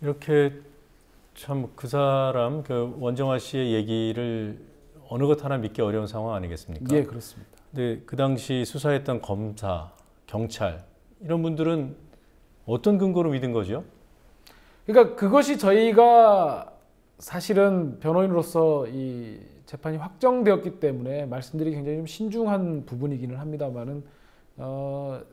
이렇게 참 그 사람 그 원정화 씨의 얘기를 어느 것 하나 믿기 어려운 상황 아니겠습니까? 예, 그렇습니다. 근데 그 당시 수사했던 검사, 경찰 이런 분들은 어떤 근거로 믿은 거죠? 그러니까 그것이 저희가 사실은 변호인으로서 이 재판이 확정되었기 때문에 말씀드리기 굉장히 좀 신중한 부분이기는 합니다만은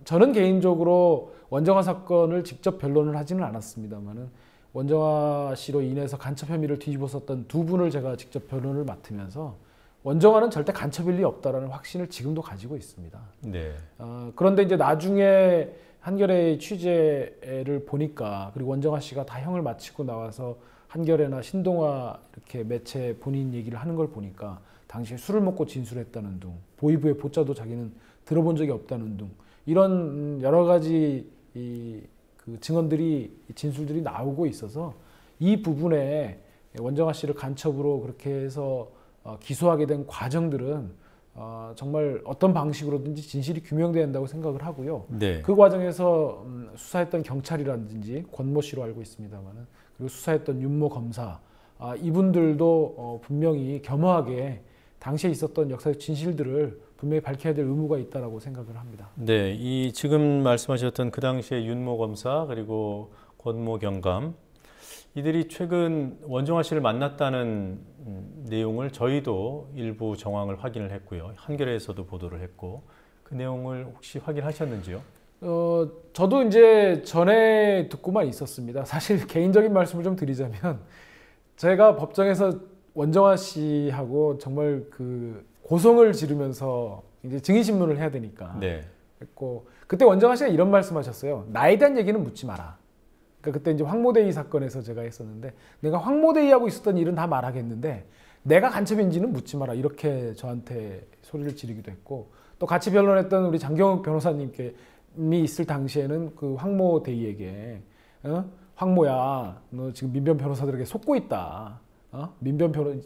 저는 개인적으로 원정화 사건을 직접 변론을 하지는 않았습니다만은 원정화 씨로 인해서 간첩 혐의를 뒤집어썼던 두 분을 제가 직접 변론을 맡으면서 원정화는 절대 간첩일 리 없다라는 확신을 지금도 가지고 있습니다. 네. 그런데 이제 나중에 한겨레의 취재를 보니까 그리고 원정화 씨가 다 형을 마치고 나와서 한겨레나 신동아 이렇게 매체 본인 얘기를 하는 걸 보니까 당시에 술을 먹고 진술했다는 둥, 보이부의 보자도 자기는 들어본 적이 없다는 둥 이런 여러 가지 그 증언들이 진술들이 나오고 있어서 이 부분에 원정화 씨를 간첩으로 그렇게 해서 기소하게 된 과정들은 정말 어떤 방식으로든지 진실이 규명돼야 한다고 생각을 하고요. 네. 그 과정에서 수사했던 경찰이라든지 권모 씨로 알고 있습니다만은 그리고 수사했던 윤모 검사 이분들도 분명히 겸허하게 당시에 있었던 역사적 진실들을 분명히 밝혀야 될 의무가 있다라고 생각을 합니다. 네, 이 지금 말씀하셨던 그 당시에 윤모 검사 그리고 권모 경감 이들이 최근 원정화 씨를 만났다는 내용을 저희도 일부 정황을 확인을 했고요. 한겨레에서도 보도를 했고 그 내용을 혹시 확인하셨는지요? 저도 이제 전에 듣고만 있었습니다. 사실 개인적인 말씀을 좀 드리자면 제가 법정에서 원정화 씨하고 정말 그 고성을 지르면서 이제 증인신문을 해야 되니까. 네. 했고 그때 원정화 씨가 이런 말씀하셨어요. 나에 대한 얘기는 묻지 마라. 그러니까 그때 이제 황모대위 사건에서 제가 했었는데 내가 황모대위하고 있었던 일은 다 말하겠는데 내가 간첩인지는 묻지 마라. 이렇게 저한테 소리를 지르기도 했고 또 같이 변론했던 우리 장경욱 변호사님께 있을 당시에는 그 황모대위에게 황모야 너 지금 민변 변호사들에게 속고 있다.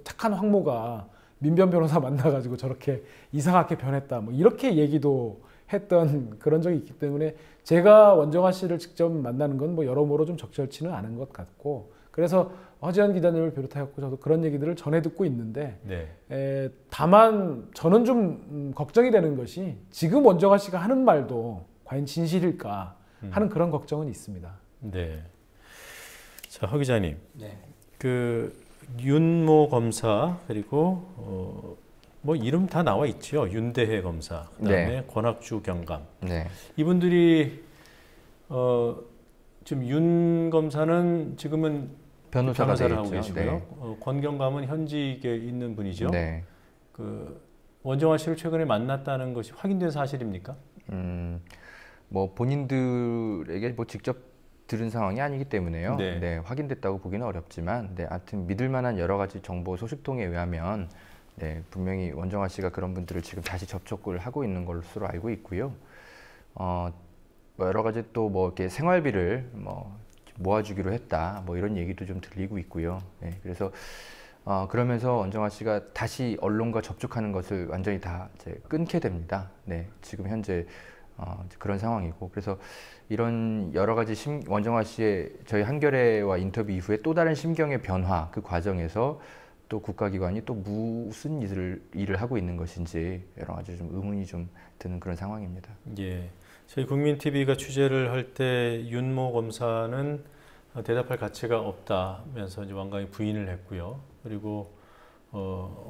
착한 황모가 민변 변호사 만나가지고 저렇게 이상하게 변했다. 뭐 이렇게 얘기도 했던 그런 적이 있기 때문에 제가 원정화 씨를 직접 만나는 건 뭐 여러모로 좀 적절치는 않은 것 같고 그래서 허지한 기자님을 비롯하였고 저도 그런 얘기들을 전해 듣고 있는데 네. 다만 저는 좀 걱정이 되는 것이 지금 원정화 씨가 하는 말도 과연 진실일까 하는 그런 걱정은 있습니다. 네. 자, 허 기자님. 네. 그 윤모 검사 그리고 뭐 이름 다 나와 있죠. 윤대혜 검사, 그다음에 네. 권학주 경감. 네. 이분들이 지금 윤 검사는 지금은 변호사를 하고 계시고요. 네. 권 경감은 현직에 있는 분이죠. 네. 그 원정화 씨를 최근에 만났다는 것이 확인된 사실입니까? 뭐 본인들에게 뭐 직접 들은 상황이 아니기 때문에요. 네. 네, 확인됐다고 보기는 어렵지만, 네, 하여튼 믿을 만한 여러 가지 정보 소식통에 의하면, 네, 분명히 원정화 씨가 그런 분들을 지금 다시 접촉을 하고 있는 것으로 알고 있고요. 뭐 여러 가지 또 뭐 이렇게 생활비를 뭐 모아주기로 했다, 뭐 이런 얘기도 좀 들리고 있고요. 네, 그래서 그러면서 원정화 씨가 다시 언론과 접촉하는 것을 완전히 다 이제 끊게 됩니다. 네, 지금 현재 그런 상황이고 그래서 이런 여러 가지 원정화 씨의 저희 한겨레와 인터뷰 이후에 또 다른 심경의 변화 그 과정에서 또 국가기관이 또 무슨 일을 하고 있는 것인지 여러 가지 좀 의문이 좀 드는 그런 상황입니다. 예, 저희 국민TV가 취재를 할 때 윤모 검사는 대답할 가치가 없다면서 이제 완강히 부인을 했고요. 그리고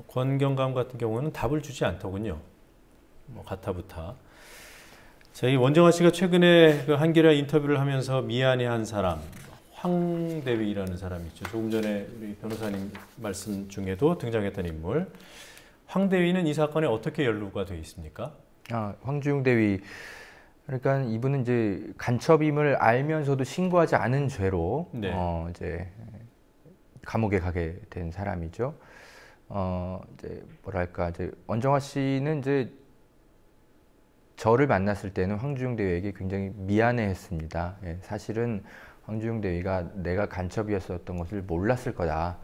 권경감 같은 경우는 답을 주지 않더군요. 뭐 가타부타. 저희 원정화 씨가 최근에 그 한겨레 인터뷰를 하면서 미안해한 사람 황대위라는 사람이 있죠. 조금 전에 우리 변호사님 말씀 중에도 등장했던 인물. 황대위는 이 사건에 어떻게 연루가 되어 있습니까? 황주용 대위. 그러니까 이분은 이제 간첩임을 알면서도 신고하지 않은 죄로 네. 이제 감옥에 가게 된 사람이죠. 이제 뭐랄까 이제 원정화 씨는 이제 저를 만났을 때는 황주용 대위에게 굉장히 미안해했습니다. 예, 사실은 황주용 대위가 내가 간첩이었었던 것을 몰랐을 거다.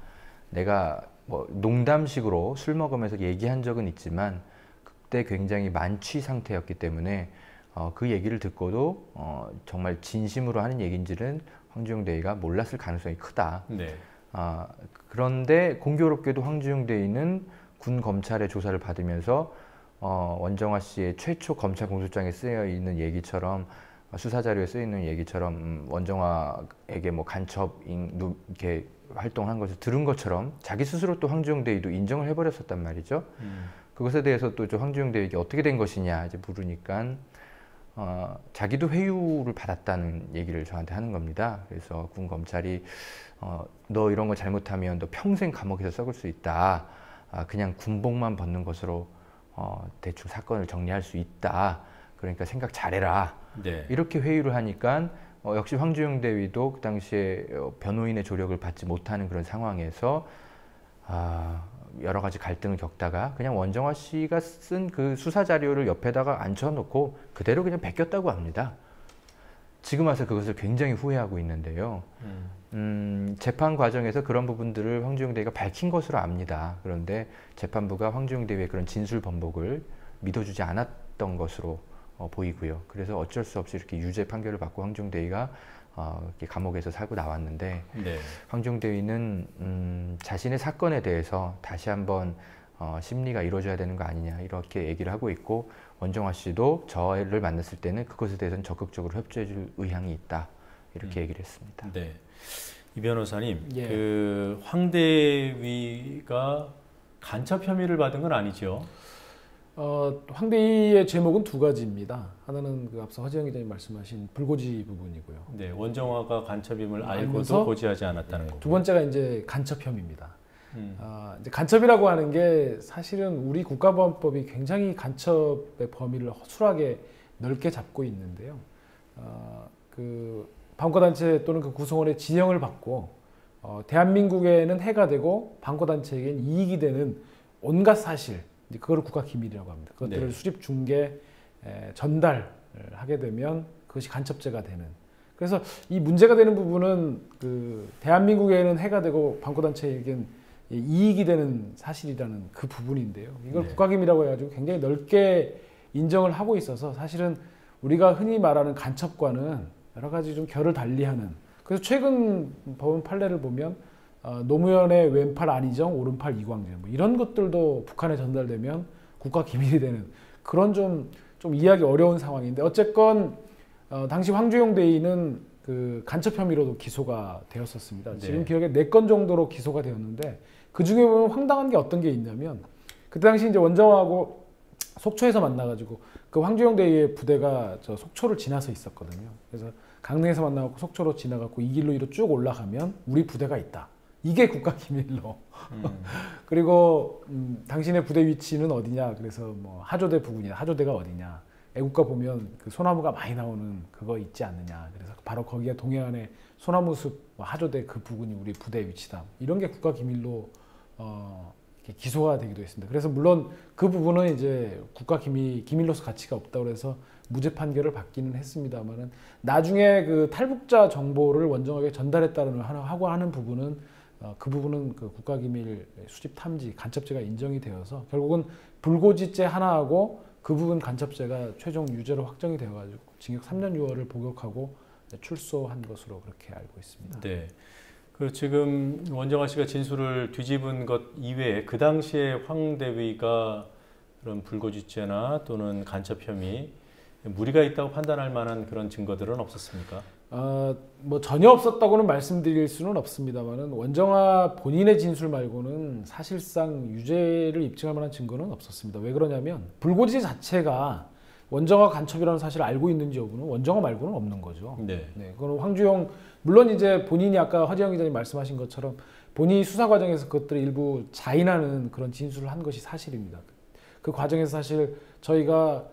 내가 뭐 농담식으로 술 먹으면서 얘기한 적은 있지만 그때 굉장히 만취 상태였기 때문에 그 얘기를 듣고도 정말 진심으로 하는 얘기인지는 황주영 대위가 몰랐을 가능성이 크다. 네. 그런데 공교롭게도 황주영 대위는 군 검찰의 조사를 받으면서 원정화 씨의 최초 검찰 공소장에 쓰여 있는 얘기처럼 수사 자료에 쓰여 있는 얘기처럼 원정화에게 뭐 간첩 이렇게 활동한 것을 들은 것처럼 자기 스스로 또 황주영 대위도 인정을 해버렸었단 말이죠. 그것에 대해서 또 황주영 대위에게 어떻게 된 것이냐 이제 물으니까 자기도 회유를 받았다는 얘기를 저한테 하는 겁니다. 그래서 군 검찰이 너 이런 거 잘못하면 너 평생 감옥에서 썩을 수 있다. 그냥 군복만 벗는 것으로 대충 사건을 정리할 수 있다. 그러니까 생각 잘해라. 네. 이렇게 회유를 하니까 역시 황주영 대위도 그 당시에 변호인의 조력을 받지 못하는 그런 상황에서 여러 가지 갈등을 겪다가 그냥 원정화 씨가 쓴 그 수사 자료를 옆에다가 앉혀놓고 그대로 그냥 베꼈다고 합니다. 지금 와서 그것을 굉장히 후회하고 있는데요. 재판 과정에서 그런 부분들을 황주영 대위가 밝힌 것으로 압니다. 그런데 재판부가 황주영 대위의 그런 진술 번복을 믿어주지 않았던 것으로 보이고요. 그래서 어쩔 수 없이 이렇게 유죄 판결을 받고 황주영 대위가 이렇게 감옥에서 살고 나왔는데 네. 황주영 대위는 자신의 사건에 대해서 다시 한번 심리가 이루어져야 되는 거 아니냐 이렇게 얘기를 하고 있고 원정화 씨도 저를 만났을 때는 그것에 대해서는 적극적으로 협조해 줄 의향이 있다 이렇게 얘기를 했습니다. 네. 이 변호사님, 예. 그 황대위가 간첩 혐의를 받은 건 아니죠? 황대위의 제목은 두 가지입니다. 하나는 그 앞서 허지영 기자님 말씀하신 불고지 부분이고요. 네, 원정화가 간첩임을 알고도 알면서 고지하지 않았다는 거고. 두 번째가 이제 간첩 혐의입니다. 이제 간첩이라고 하는 게 사실은 우리 국가보안법이 굉장히 간첩의 범위를 허술하게 넓게 잡고 있는데요. 그 반과단체 또는 그 구성원의 지형을 받고 대한민국에는 해가 되고 반과단체에게는 이익이 되는 온갖 사실, 그걸 국가기밀이라고 합니다. 그것들을 네. 수집, 중개, 전달을 하게 되면 그것이 간첩죄가 되는. 그래서 이 문제가 되는 부분은 그 대한민국에는 해가 되고 반과단체에게는 이익이 되는 사실이라는 그 부분인데요. 이걸 네. 국가기밀이라고 해가지고 굉장히 넓게 인정을 하고 있어서 사실은 우리가 흔히 말하는 간첩과는 여러 가지 좀 결을 달리하는. 그래서 최근 법원 판례를 보면 노무현의 왼팔 안희정, 오른팔 이광재 뭐 이런 것들도 북한에 전달되면 국가기밀이 되는 그런 좀 이해하기 어려운 상황인데 어쨌건 당시 황주영 대위는 그 간첩 혐의로도 기소가 되었었습니다. 네. 지금 기억에 4건 정도로 기소가 되었는데 그 중에 보면 황당한 게 어떤 게 있냐면 그때 당시 이제 원정화하고 속초에서 만나가지고 그 황주영 대위의 부대가 저 속초를 지나서 있었거든요. 그래서 강릉에서 만나고 속초로 지나가고 이 길로 이로 쭉 올라가면 우리 부대가 있다. 이게 국가기밀로. 그리고 당신의 부대 위치는 어디냐? 그래서 뭐 하조대 부근이다. 하조대가 어디냐? 애국가 보면 그 소나무가 많이 나오는 그거 있지 않느냐? 그래서 바로 거기가 동해안의 소나무숲 하조대 그 부근이 우리 부대 위치다. 이런 게 국가기밀로 기소가 되기도 했습니다. 그래서 물론 그 부분은 이제 국가기밀로서 가치가 없다고 해서 무죄 판결을 받기는 했습니다만은 나중에 그 탈북자 정보를 원정하게 전달했다는 하고 하는 부분은 그 부분은 그 국가기밀 수집 탐지 간첩죄가 인정이 되어서 결국은 불고지죄 하나하고 그 부분 간첩죄가 최종 유죄로 확정이 되어가지고 징역 3년 6월을 복역하고 출소한 것으로 그렇게 알고 있습니다. 네. 그 지금 원정화 씨가 진술을 뒤집은 것 이외에 그 당시에 황대위가 그런 불고지죄나 또는 간첩 혐의 무리가 있다고 판단할 만한 그런 증거들은 없었습니까? 뭐 전혀 없었다고는 말씀드릴 수는 없습니다만은 원정화 본인의 진술 말고는 사실상 유죄를 입증할 만한 증거는 없었습니다. 왜 그러냐면 불고지 자체가 원정화 간첩이라는 사실을 알고 있는지 여부는 원정화 말고는 없는 거죠. 네. 네, 그건 황주영 물론 이제 본인이 아까 허지영 기자님 말씀하신 것처럼 본인이 수사 과정에서 그것들을 일부 자인하는 그런 진술을 한 것이 사실입니다. 그 과정에서 사실 저희가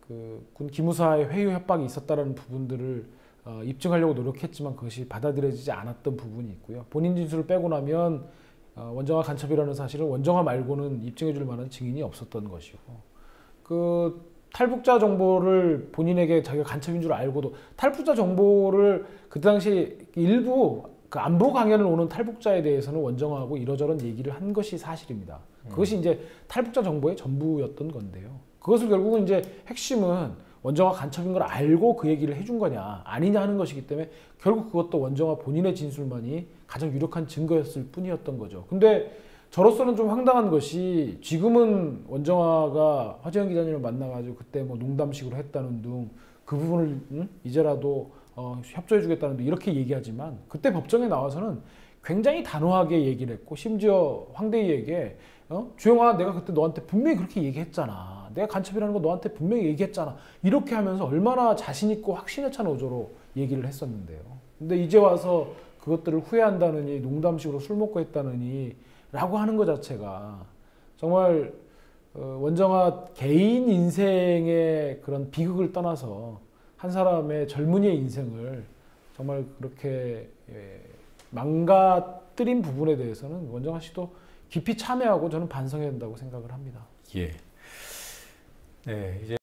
그 군 기무사의 회유 협박이 있었다라는 부분들을 입증하려고 노력했지만 그것이 받아들여지지 않았던 부분이 있고요. 본인 진술을 빼고 나면 원정화 간첩이라는 사실은 원정화 말고는 입증해줄 만한 증인이 없었던 것이고 그 탈북자 정보를 본인에게 자기가 간첩인 줄 알고도 탈북자 정보를 그때 당시 일부 그 안보 강연을 오는 탈북자에 대해서는 원정화하고 이러저런 얘기를 한 것이 사실입니다. 그것이 이제 탈북자 정보의 전부였던 건데요. 그것을 결국은 이제 핵심은 원정화 간첩인 걸 알고 그 얘기를 해준 거냐 아니냐 하는 것이기 때문에 결국 그것도 원정화 본인의 진술만이 가장 유력한 증거였을 뿐이었던 거죠. 근데 저로서는 좀 황당한 것이 지금은 원정화가 화재현 기자님을 만나가지고 그때 뭐 농담식으로 했다는 둥 그 부분을 이제라도 협조해주겠다는 둥 이렇게 얘기하지만 그때 법정에 나와서는 굉장히 단호하게 얘기를 했고 심지어 황대희에게 주영아 내가 그때 너한테 분명히 그렇게 얘기했잖아. 내가 간첩이라는 거 너한테 분명히 얘기했잖아. 이렇게 하면서 얼마나 자신 있고 확신에 찬 어조로 얘기를 했었는데요. 근데 이제 와서 그것들을 후회한다느니 농담식으로 술 먹고 했다느니 라고 하는 것 자체가 정말 원정화 개인 인생의 그런 비극을 떠나서 한 사람의 젊은이의 인생을 정말 그렇게 망가뜨린 부분에 대해서는 원정화 씨도 깊이 참여하고 저는 반성해야 된다고 생각을 합니다. 예. 네, 이제